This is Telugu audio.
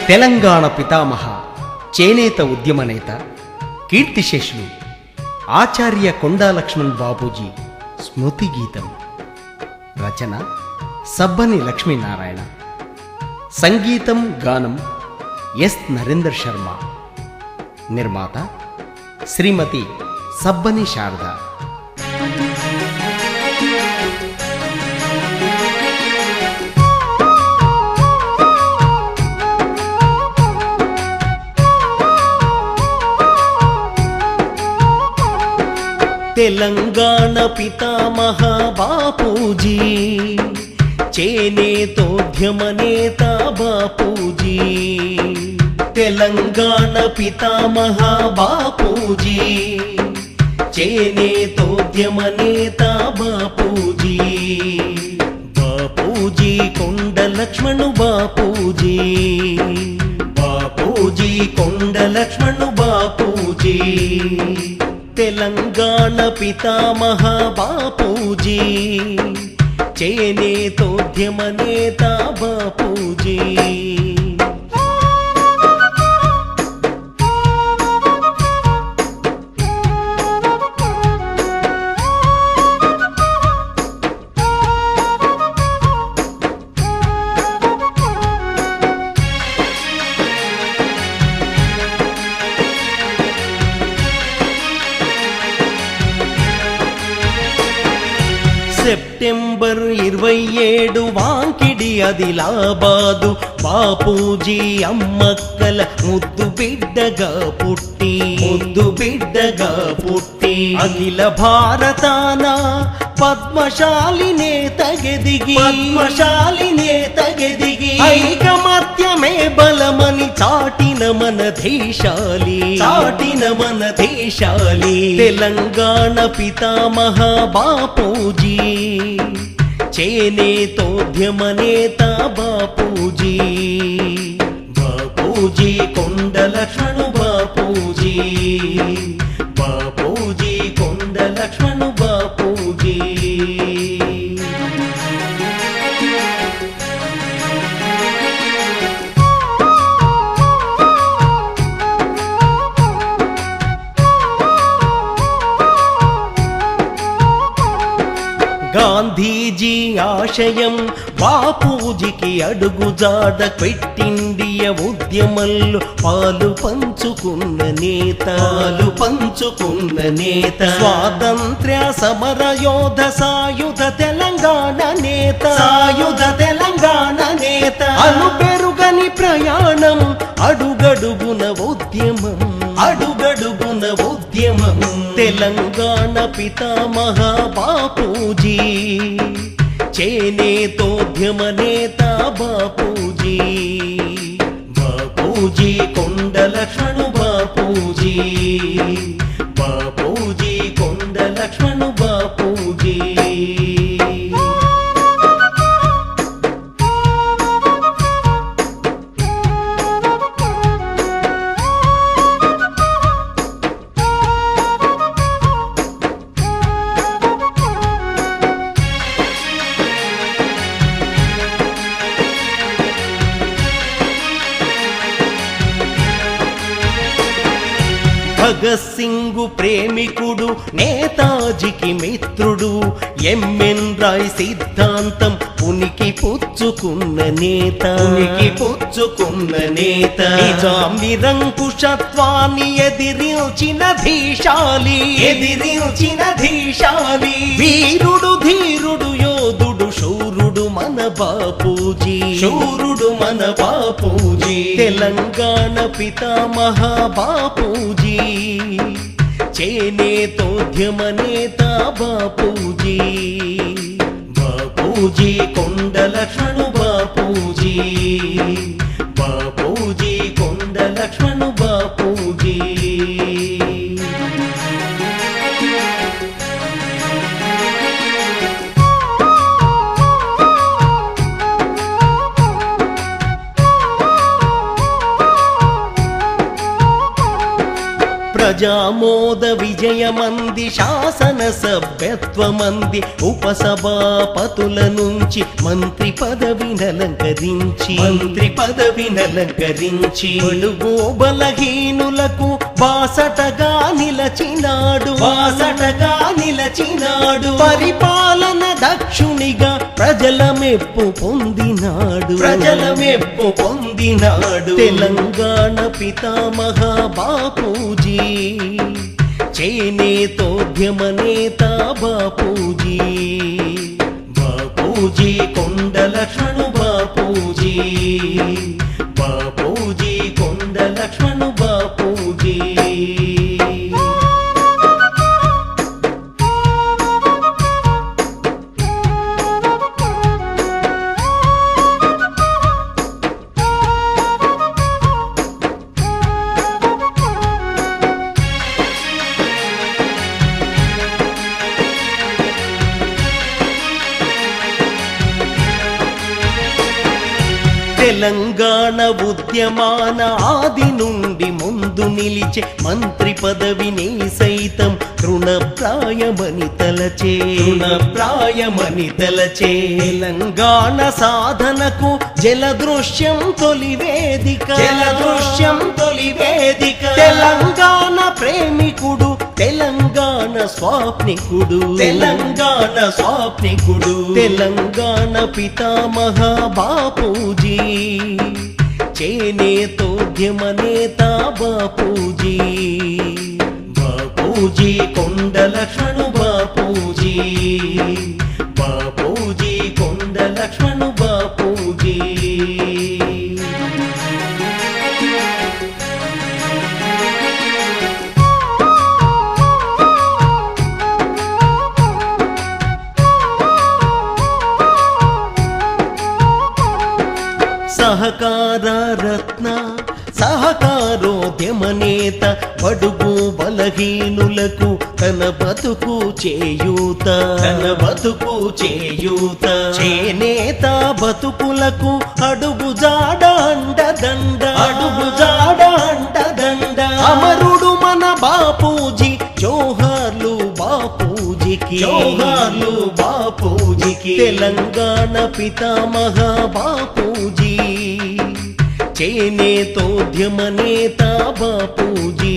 తెలంగాణ పితామహ, చేనేత ఉద్యమ నేత, కీర్తిశేషులు ఆచార్య కొండా లక్ష్మణ్ బాపూజీ స్మృతి గీతం. రచన సబ్బని లక్ష్మీనారాయణ. సంగీతం గానం ఎస్ నరేందర్ శర్మ. నిర్మాత శ్రీమతి సబ్బని శారద. తెలంగాణ పితామహ బాపూజీ, చేనేతోద్యమ నేత బాపూజీ. తెలంగాణ పితామహ బాపూజీ, చేనేతోద్యమ నేత బాపూజీ. బాపూజీ కొండ లక్ష్మణు బాపూజీ, బాపూజీ కొండ లక్ష్మణు బాపూజీ. తెలంగాణ పితామహ బాపూజీ, చేనేతోద్యమ నేత బాపూజీ. సెప్టెంబర్ 27 వాంకిడి ఆదిలాబాదు, బాపూజీ అమ్మక్కల ముద్దు బిడ్డగా పుట్టి అఖిల భారతాన పద్మశాలి నేతగెదిగి ఐకమత్యమే బలమని చాటిన మన దేశాలి. తెలంగాణ పితామహ బాపూజీ, చేనేతోద్యమ నేత బాపూజీ. బాపూజీ కొండ లక్ష్మణు బాపూజీ, బాపూజీ కొండ లక్ష్మణు బాపూజీ. గాంధీజీ ఆశయం బాపూజీకి అడుగుజాడ పెట్టిండియ ఉద్యమంలో పాలు పంచుకున్న నేత. స్వాతంత్ర్య సమర యోధ సాయుధ తెలంగాణ నేత. అలుపెరుగని ప్రయాణం, అడుగడుగున ఉద్యమం. తెలంగాణ పితామహ బాపూజీ, చేనేతోద్యమ నేత బాపూజీ. బాపూజీ కొండ లక్ష్మణు బాపూజీ, బాపూజీ కొండ లక్ష్మణు బాపూజీ. భగత్ సింగ్ ప్రేమికుడు, నేతాజీకి మిత్రుడు, ఎంఎన్ రాయ్ సిద్ధాంతం ఉనికి పుచ్చుకున్న నేత. నిజాం నిరంకుశత్వాన్ని ఎదిరించిన ధీశాలి. వీరుడు ధీరుడు యోధుడు శూరుడు మన బాపూజీ. తెలంగాణ పితామహ బాపూజీ, చేనేతోద్యమ నేత బాపూజీ. బాపూజీ కొండ లక్ష్మణు బాపూజీ, బాపూజీ కొండ లక్ష్మణు బాపూజీ. ప్రజామోద విజయమంది శాసన సభ్యత్వమంది ఉపసభాపతుల నుంచి మంత్రి పదవినలంకరించి బడుగు బలహీనులకు బాసటగా నిలచినాడు పరిపాలన దక్షునిగా ప్రజల మెప్పు పొందినాడు తెలంగాణ పితామహ బాపూజీ చేనేతోద్యమ నేత బాపూజీ కొండ లక్ష్మణు బాపూజీ కొండ లక్ష్మణు బాపూజీ తెలంగాణ ఉద్యమాన ఆది నుండి ముందు నిలిచే మంత్రి పదవిని సైతం తృణప్రాయమని తలచే తెలంగాణ సాధనకు జలదృశ్యం తొలి వేదిక తెలంగాణ ప్రేమికుడు తెలంగాణ స్వాప్నికుడు తెలంగాణ పితామహ బాపూజీ చేనేతోద్యమ నేత బాపూజీ కొండ లక్ష్మణు బాపూజీ కొండ లక్ష్మణు బాపూజీ సహకార రత్న సహకారోద్యమ నేత బడుగు బలహీనులకు తన బతుకు చేయూత చేనేత బతుకులకు అడుగుజాడ అండదండ అమరుడు మన బాపూజీ జోహార్లు బాపూజీకి తెలంగాణ పితామహ బాపూజీ చేనేతోద్యమ నేత బాపూజీ